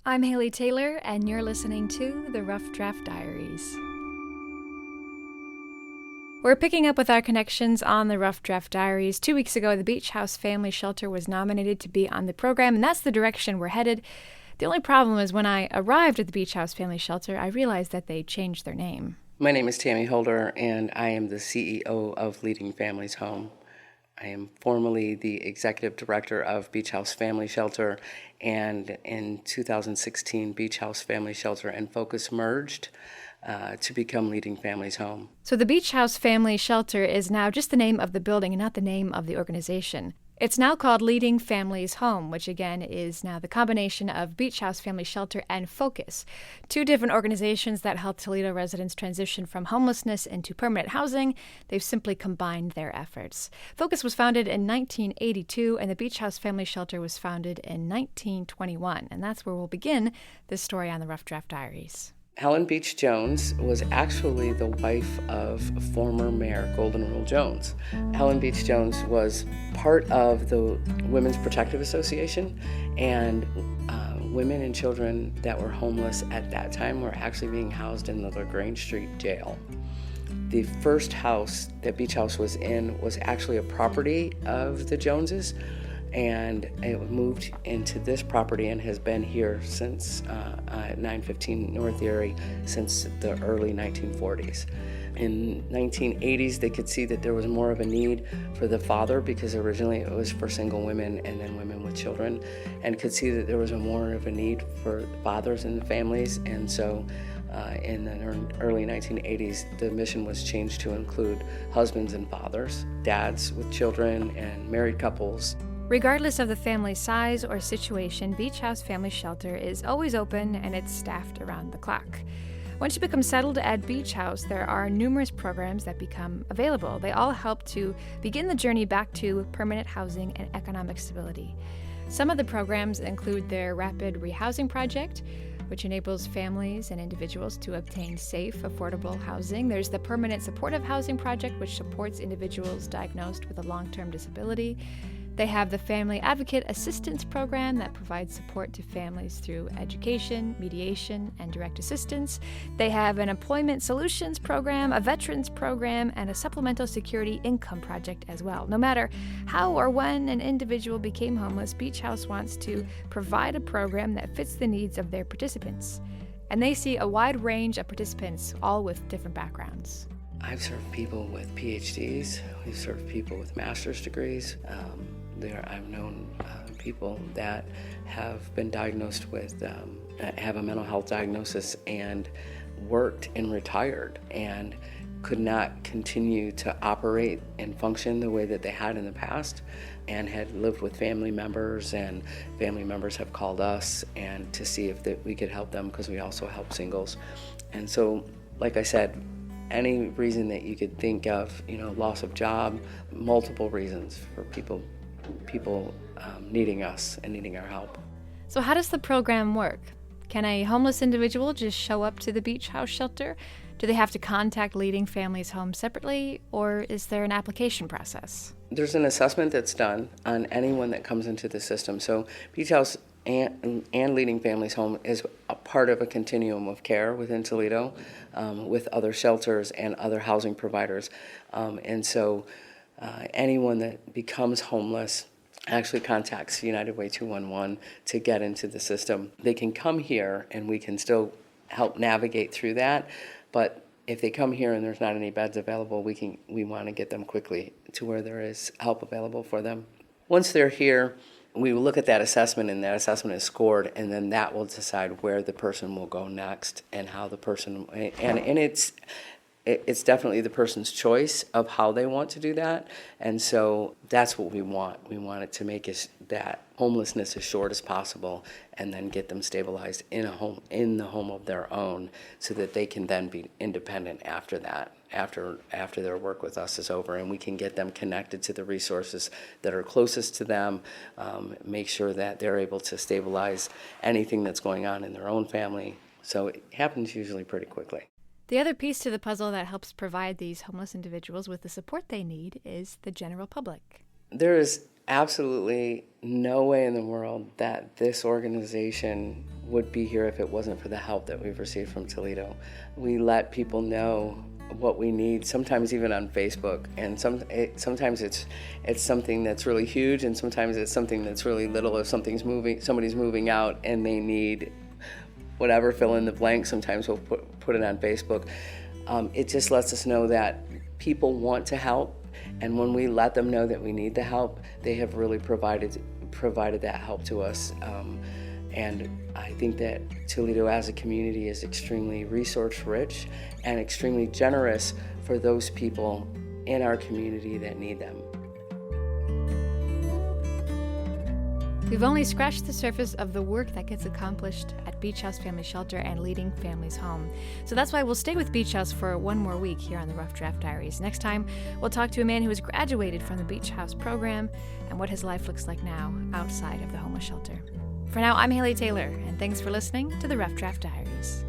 I'm Haley Taylor, and you're listening to the Rough Draft Diaries. We're picking up with our connections on the Rough Draft Diaries. 2 weeks ago, the Beach House Family Shelter was nominated to be on the program, and that's the direction we're headed. The only problem is when I arrived at the Beach House Family Shelter, I realized that they changed their name. My name is Tammy Holder, and I am the CEO of Leading Families Home. I am formerly the executive director of Beach House Family Shelter, and in 2016, Beach House Family Shelter and Focus merged to become Leading Families Home. So the Beach House Family Shelter is now just the name of the building and not the name of the organization. It's now called Leading Families Home, which again is now the combination of Beach House Family Shelter and Focus, two different organizations that help Toledo residents transition from homelessness into permanent housing. They've simply combined their efforts. Focus was founded in 1982, and the Beach House Family Shelter was founded in 1921, and that's where we'll begin this story on the Rough Draft Diaries. Helen Beach Jones was actually the wife of former Mayor Golden Rule Jones. Helen Beach Jones was part of the Women's Protective Association, and women and children that were homeless at that time were actually being housed in the LaGrange Street jail. The first house that Beach House was in was actually a property of the Joneses, and it moved into this property and has been here since 915 North Erie since the early 1940s. In 1980s, they could see that there was more of a need for the father, because originally it was for single women and then women with children, and could see that there was more of a need for fathers in the families. And so in the early 1980s, the mission was changed to include husbands and fathers, dads with children, and married couples. Regardless of the family size or situation, Beach House Family Shelter is always open and it's staffed around the clock. Once you become settled at Beach House, there are numerous programs that become available. They all help to begin the journey back to permanent housing and economic stability. Some of the programs include their Rapid Rehousing Project, which enables families and individuals to obtain safe, affordable housing. There's the Permanent Supportive Housing Project, which supports individuals diagnosed with a long-term disability. They have the Family Advocate Assistance Program that provides support to families through education, mediation, and direct assistance. They have an Employment Solutions Program, a Veterans Program, and a Supplemental Security Income Project as well. No matter how or when an individual became homeless, Beach House wants to provide a program that fits the needs of their participants. And they see a wide range of participants, all with different backgrounds. I've served people with PhDs. We've served people with master's degrees. I've known people that have been diagnosed with, have a mental health diagnosis and worked and retired and could not continue to operate and function the way that they had in the past, and had lived with family members, and family members have called us and to see if we could help them, because we also help singles. And so, like I said, any reason that you could think of, loss of job, multiple reasons for people needing us and needing our help. So how does the program work? Can a homeless individual just show up to the Beach House Shelter? Do they have to contact Leading Families Home separately, or is there an application process? There's an assessment that's done on anyone that comes into the system. So Beach House and Leading Families Home is a part of a continuum of care within Toledo, with other shelters and other housing providers. And so anyone that becomes homeless actually contacts United Way 211 to get into the system. They can come here and we can still help navigate through that, but if they come here and there's not any beds available, we want to get them quickly to where there is help available for them. Once they're here, we will look at that assessment, and that assessment is scored, and then that will decide where the person will go next and how the person, and it's definitely the person's choice of how they want to do that. And so that's what we want. We want it to make that homelessness as short as possible, and then get them stabilized in the home of their own, so that they can then be independent after that, after their work with us is over, and we can get them connected to the resources that are closest to them, make sure that they're able to stabilize anything that's going on in their own family. So it happens usually pretty quickly. The other piece to the puzzle that helps provide these homeless individuals with the support they need is the general public. There is absolutely no way in the world that this organization would be here if it wasn't for the help that we've received from Toledo. We let people know what we need, sometimes even on Facebook, and sometimes it's something that's really huge, and sometimes it's something that's really little. If somebody's moving out and they need whatever, fill in the blank, sometimes we'll put it on Facebook. It just lets us know that people want to help, and when we let them know that we need the help, they have really provided that help to us. And I think that Toledo as a community is extremely resource rich and extremely generous for those people in our community that need them. We've only scratched the surface of the work that gets accomplished at Beach House Family Shelter and Leading Families Home. So that's why we'll stay with Beach House for one more week here on the Rough Draft Diaries. Next time, we'll talk to a man who has graduated from the Beach House program and what his life looks like now outside of the homeless shelter. For now, I'm Haley Taylor, and thanks for listening to the Rough Draft Diaries.